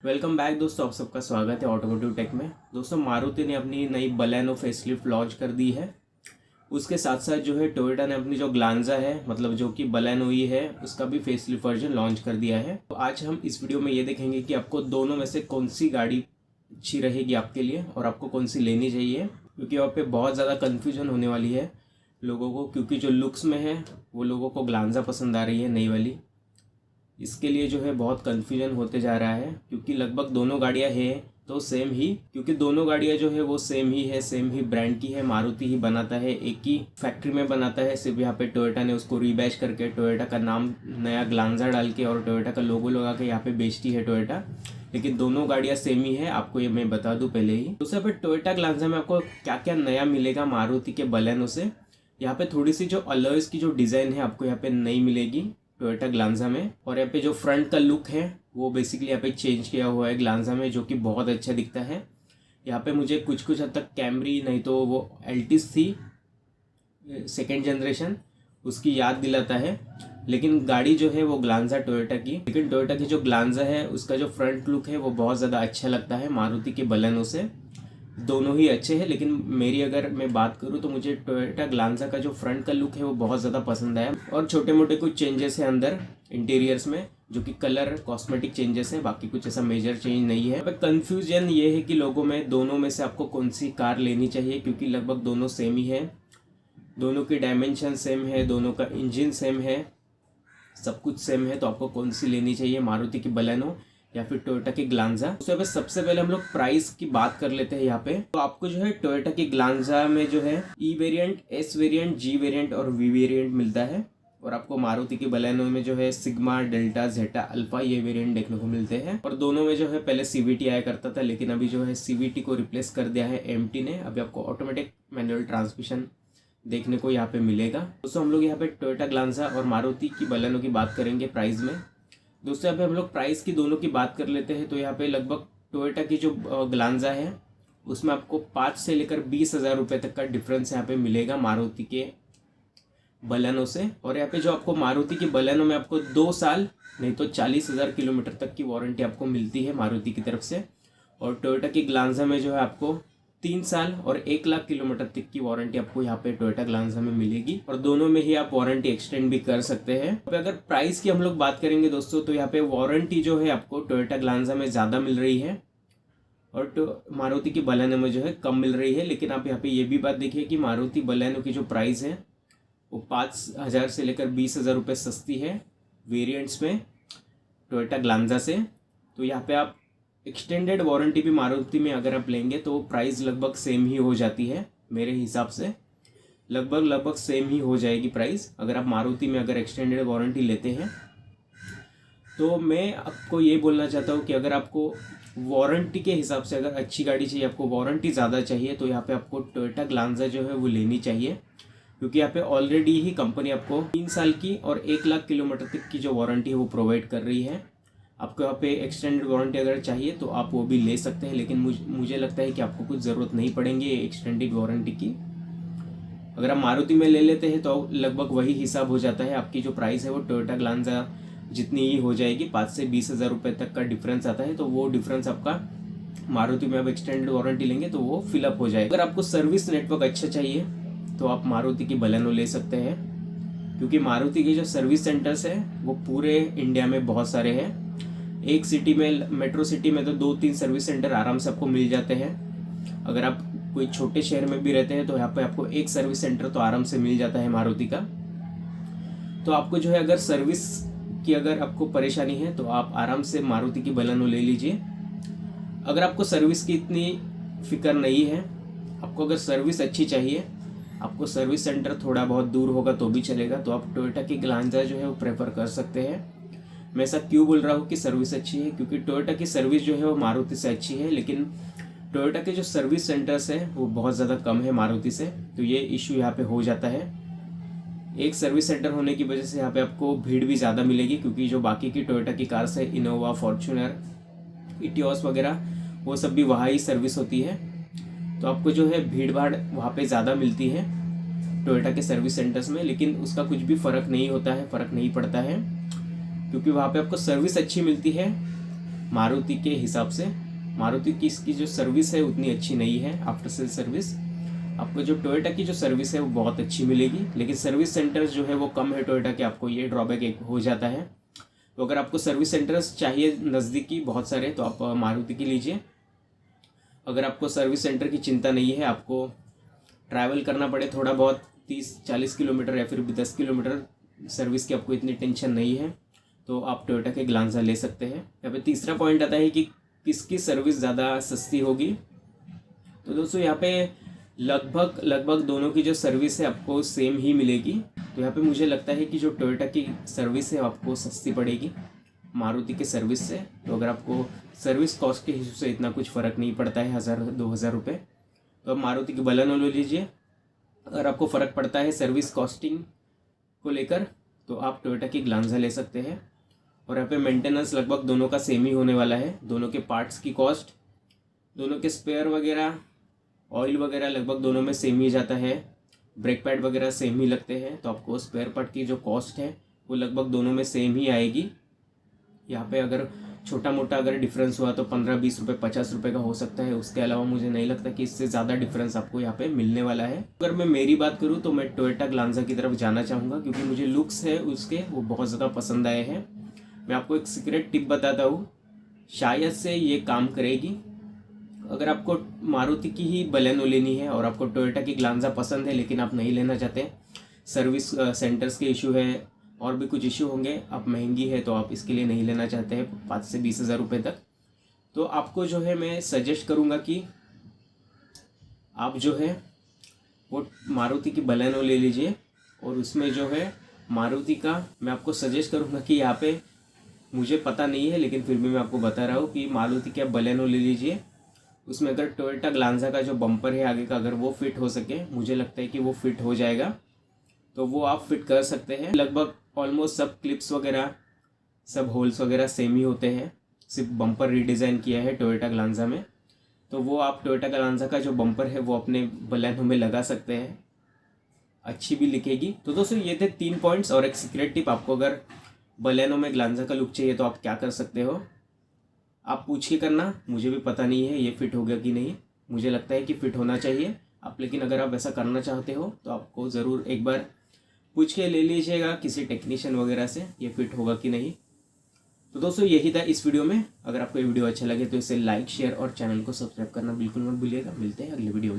Welcome back दोस्तों, आप सबका स्वागत है ऑटोमोटिव टेक में। दोस्तों, मारुति ने अपनी नई बलेनो फेसलिफ्ट लॉन्च कर दी है। उसके साथ साथ जो है टोयोटा ने अपनी जो ग्लांजा है, मतलब जो कि बलेनो ही है, उसका भी फेसलिफ्ट वर्जन लॉन्च कर दिया है। तो आज हम इस वीडियो में ये देखेंगे कि आपको दोनों में से कौन सी गाड़ी अच्छी रहेगी आपके लिए और आपको कौन सी लेनी चाहिए, क्योंकि वहाँ पे बहुत ज़्यादा कन्फ्यूजन होने वाली है लोगों को। क्योंकि जो लुक्स में है वो लोगों को ग्लांजा पसंद आ रही है नई वाली, इसके लिए जो है बहुत कन्फ्यूजन होते जा रहा है। क्योंकि लगभग दोनों गाड़ियां हैं तो सेम ही, क्योंकि दोनों गाड़ियां जो है वो सेम ही है, सेम ही ब्रांड की है। मारुति ही बनाता है, एक ही फैक्ट्री में बनाता है। सिर्फ यहाँ पे टोयोटा ने उसको रीबैच करके टोयोटा का नाम नया ग्लांजा डाल के और टोयोटा का लोगो लगा के यहाँ पे बेचती है टोयोटा। लेकिन दोनों गाड़ियाँ सेम ही है, आपको ये मैं बता दूँ पहले ही। दूसरे पे टोयोटा ग्लांजा में आपको क्या क्या नया मिलेगा मारुति के बलेनो से। यहाँ पे थोड़ी सी जो अलॉयज की जो डिज़ाइन है आपको यहाँ पे नई मिलेगी टोयोटा ग्लांजा में। और यहाँ पे जो फ्रंट का लुक है वो बेसिकली यहाँ पे चेंज किया हुआ है ग्लांजा में, जो कि बहुत अच्छा दिखता है। यहाँ पे मुझे कुछ कुछ हद तक कैमरी, नहीं तो वो एल्टिस थी सेकेंड जनरेशन, उसकी याद दिलाता है। लेकिन गाड़ी जो है वो ग्लांजा टोयोटा की, लेकिन टोयोटा की जो ग्लांजा है उसका जो फ्रंट लुक है वो बहुत ज़्यादा अच्छा लगता है मारुति के बलेनो से। दोनों ही अच्छे हैं, लेकिन मेरी अगर मैं बात करूँ तो मुझे टोयोटा ग्लांजा का जो फ्रंट का लुक है वो बहुत ज़्यादा पसंद आया। और छोटे मोटे कुछ चेंजेस हैं अंदर इंटीरियर्स में, जो कि कलर कॉस्मेटिक चेंजेस हैं, बाकी कुछ ऐसा मेजर चेंज नहीं है। कंफ्यूजन ये है कि लोगों में दोनों में से आपको कौन सी कार लेनी चाहिए, क्योंकि लगभग दोनों सेम ही है, दोनों की डायमेंशन सेम है, दोनों का इंजन सेम है, सब कुछ सेम है। तो आपको कौन सी लेनी चाहिए, मारुति की बलेनो या फिर टोयोटा की ग्लांजा। तो सबसे पहले हम लोग प्राइस की बात कर लेते हैं यहाँ पे। तो आपको जो है टोयोटा की ग्लांजा में जो है ई variant, S variant, G variant और वी वेरिएंट मिलता है। और आपको मारुति की बलेनो में जो है सिग्मा, डेल्टा, जेटा, अल्फा ये वेरिएंट देखने को मिलते हैं। और दोनों में जो है पहले सीवीटी आया करता था, लेकिन अभी जो है सीवीटी को रिप्लेस कर दिया है एमटी ने। अभी आपको ऑटोमेटिक मैनुअल ट्रांसमिशन देखने को यहाँ पे मिलेगा। दोस्तों, हम लोग यहाँ पे टोयोटा ग्लांजा और मारुति की बलेनो की बात करेंगे प्राइस में। दोस्तों, यहाँ पे हम लोग प्राइस की दोनों की बात कर लेते हैं। तो यहाँ पे लगभग टोयोटा की जो ग्लांजा है उसमें आपको 5 से लेकर 20,000 रुपये तक का डिफरेंस यहाँ पे मिलेगा मारुति के बलेनो से। और यहाँ पे जो आपको मारुति की बलेनो में आपको 2 साल नहीं तो 40,000 किलोमीटर तक की वारंटी आपको मिलती है मारुति की तरफ से। और टोयोटा की ग्लांजा में जो है आपको 3 साल और 1 लाख किलोमीटर तक की वारंटी आपको यहाँ पे टोयोटा ग्लांजा में मिलेगी। और दोनों में ही आप वारंटी एक्सटेंड भी कर सकते हैं। तो अगर प्राइस की हम लोग बात करेंगे दोस्तों, तो यहाँ पे वारंटी जो है आपको टोयोटा ग्लांजा में ज़्यादा मिल रही है और मारुति की बलेनो में जो है कम मिल रही है। लेकिन आप यहाँ पे ये भी बात देखिए कि मारुति बलेनो की जो प्राइस है वो 5,000 से लेकर 20,000 रुपये सस्ती है वेरिएंट्स में टोयोटा ग्लांजा से। तो यहाँ पे आप एक्सटेंडेड वारंटी भी मारुति में अगर आप लेंगे तो प्राइस लगभग सेम ही हो जाती है। मेरे हिसाब से लगभग सेम ही हो जाएगी प्राइस अगर आप मारुति में अगर एक्सटेंडेड वारंटी लेते हैं। तो मैं आपको ये बोलना चाहता हूँ कि अगर आपको वारंटी के हिसाब से अगर अच्छी गाड़ी चाहिए, आपको वारंटी ज़्यादा चाहिए, तो यहाँ पे आपको टोयोटा ग्लांजा जो है वो लेनी चाहिए। क्योंकि यहाँ पे ऑलरेडी ही कंपनी आपको 3 साल की और 1 लाख किलोमीटर तक की जो वारंटी है वो प्रोवाइड कर रही है। आपको यहाँ पे एक्सटेंडेड वारंटी अगर चाहिए तो आप वो भी ले सकते हैं, लेकिन मुझे लगता है कि आपको कुछ ज़रूरत नहीं पड़ेगी एक्सटेंडेड वारंटी की। अगर आप मारुति में ले लेते हैं तो लगभग वही हिसाब हो जाता है, आपकी जो प्राइस है वो टोयोटा ग्लांजा जितनी ही हो जाएगी। 5 से 20,000 रुपये तक का डिफरेंस आता है। तो वो डिफरेंस आपका मारुति में आप एक्सटेंडेड वारंटी लेंगे तो वो फिलअप हो जाएगा। अगर आपको सर्विस नेटवर्क अच्छा चाहिए तो आप मारुति की बलेनो ले सकते हैं, क्योंकि मारुति के जो सर्विस सेंटर्स हैं वो पूरे इंडिया में बहुत सारे हैं। एक सिटी में, मेट्रो सिटी में तो 2-3 सर्विस सेंटर आराम से आपको मिल जाते हैं। अगर आप कोई छोटे शहर में भी रहते हैं तो यहाँ पे आपको एक सर्विस सेंटर तो आराम से मिल जाता है मारुति का। तो आपको जो है अगर सर्विस की अगर आपको परेशानी है तो आप आराम से मारुति की बलेनो ले लीजिए। अगर आपको सर्विस की इतनी फिक्र नहीं है, आपको अगर सर्विस अच्छी चाहिए, आपको सर्विस सेंटर थोड़ा बहुत दूर होगा तो भी चलेगा, तो आप टोयोटा की ग्लांजा जो है वो प्रेफर कर सकते हैं। मैं ऐसा क्यों बोल रहा हूँ कि सर्विस अच्छी है, क्योंकि टोयोटा की सर्विस जो है वो मारुति से अच्छी है, लेकिन टोयोटा के जो सर्विस सेंटर्स हैं वो बहुत ज़्यादा कम है मारुति से। तो ये इशू यहाँ पे हो जाता है। एक सर्विस सेंटर होने की वजह से यहाँ पे आपको भीड़ भी ज़्यादा मिलेगी, क्योंकि जो बाकी की टोयोटा की कार्स है, इनोवा, फॉर्च्यूनर, इटियोस वगैरह, वो सब भी वहाँ ही सर्विस होती है। तो आपको जो है भीड़ भाड़ वहाँ पे ज़्यादा मिलती है टोयोटा के सर्विस सेंटर्स में। लेकिन उसका कुछ भी फ़र्क नहीं होता है, फ़र्क नहीं पड़ता है, क्योंकि वहाँ पे आपको सर्विस अच्छी मिलती है मारुति के हिसाब से मारुति की इसकी जो सर्विस है उतनी अच्छी नहीं है। आफ्टर सेल सर्विस आपको जो टोयोटा की जो सर्विस है वो बहुत अच्छी मिलेगी, लेकिन सर्विस सेंटर्स जो है वो कम है टोयोटा के, आपको ये ड्रॉबैक एक हो जाता है। तो अगर आपको सर्विस सेंटर्स चाहिए नज़दीकी बहुत सारे तो आप मारुति की लीजिए। अगर आपको सर्विस सेंटर की चिंता नहीं है, आपको ट्रैवल करना पड़े थोड़ा बहुत 30-40 किलोमीटर या फिर 10 किलोमीटर, सर्विस की आपको इतनी टेंशन नहीं है, तो आप टोयोटा के ग्लांजा ले सकते हैं। यहाँ पे तीसरा पॉइंट आता है कि किसकी सर्विस ज़्यादा सस्ती होगी। तो दोस्तों यहाँ पे लगभग दोनों की जो सर्विस है आपको सेम ही मिलेगी। तो यहाँ पे मुझे लगता है कि जो टोयोटा की सर्विस है आपको सस्ती पड़ेगी मारुति के सर्विस से। तो अगर आपको सर्विस कॉस्ट के हिसाब से इतना कुछ फ़र्क नहीं पड़ता है 1000-2000 रुपये, तो आप मारुति की बलेनो ले लीजिए। अगर आपको फ़र्क पड़ता है सर्विस कॉस्टिंग को लेकर तो आप टोयोटा की ग्लांजा ले सकते हैं। और यहाँ पे मेंटेनेंस लगभग दोनों का सेम ही होने वाला है। दोनों के पार्ट्स की कॉस्ट, दोनों के स्पेयर वगैरह, ऑयल वगैरह लगभग दोनों में सेम ही जाता है। ब्रेक पैड वगैरह सेम ही लगते हैं, तो आपको स्पेयर पार्ट की जो कॉस्ट है वो लगभग दोनों में सेम ही आएगी। यहाँ पे अगर छोटा मोटा अगर डिफरेंस हुआ तो 15-20 रुपये 50 रुपये का हो सकता है। उसके अलावा मुझे नहीं लगता कि इससे ज़्यादा डिफरेंस आपको यहाँ पे मिलने वाला है। अगर मैं मेरी बात करूँ तो मैं टोयोटा ग्लांजा की तरफ जाना चाहूँगा, क्योंकि मुझे लुक्स है उसके वो बहुत ज़्यादा पसंद आए हैं। मैं आपको एक सीक्रेट टिप बताता हूँ, शायद से ये काम करेगी। अगर आपको मारुति की ही बलेनो लेनी है और आपको टोयोटा की ग्लांजा पसंद है लेकिन आप नहीं लेना चाहते, सर्विस सेंटर्स के इशू है और भी कुछ इशू होंगे, आप महंगी है तो आप इसके लिए नहीं लेना चाहते हैं 5 से 20 हज़ार रुपये तक, तो आपको जो है मैं सजेस्ट करूँगा कि आप जो है वो मारुति की बलेनो ले लीजिए। और उसमें जो है मारुति का मैं आपको सजेस्ट करूँगा कि यहाँ पे मुझे पता नहीं है लेकिन फिर भी मैं आपको बता रहा हूँ कि मारुति की आप बलेनो ले लीजिए। उसमें अगर टोयोटा ग्लांजा का जो बम्पर है आगे का अगर वो फिट हो सके, मुझे लगता है कि वो फिट हो जाएगा, तो वो आप फिट कर सकते हैं। लगभग ऑलमोस्ट सब क्लिप्स वगैरह सब होल्स वगैरह सेम ही होते हैं, सिर्फ बम्पर रीडिज़ाइन किया है टोयोटा ग्लांजा में, तो वो आप टोयोटा ग्लांजा का जो बम्पर है वो अपने बलेनो में लगा सकते हैं, अच्छी भी लिखेगी। तो दोस्तों ये थे 3 पॉइंट्स और एक सीक्रेट टिप। आपको अगर बलेनो में ग्लांजा का लुक चाहिए तो आप क्या कर सकते हो, आप पूछ के करना, मुझे भी पता नहीं है ये फिट हो गया कि नहीं, मुझे लगता है कि फिट होना चाहिए आप, लेकिन अगर आप ऐसा करना चाहते हो तो आपको ज़रूर एक बार पूछ के ले लीजिएगा किसी टेक्नीशियन वगैरह से ये फिट होगा कि नहीं। तो दोस्तों यही था इस वीडियो में। अगर आपको ये वीडियो अच्छा लगे तो इसे लाइक शेयर और चैनल को सब्सक्राइब करना बिल्कुल मत भूलिएगा। मिलते हैं अगले वीडियो में।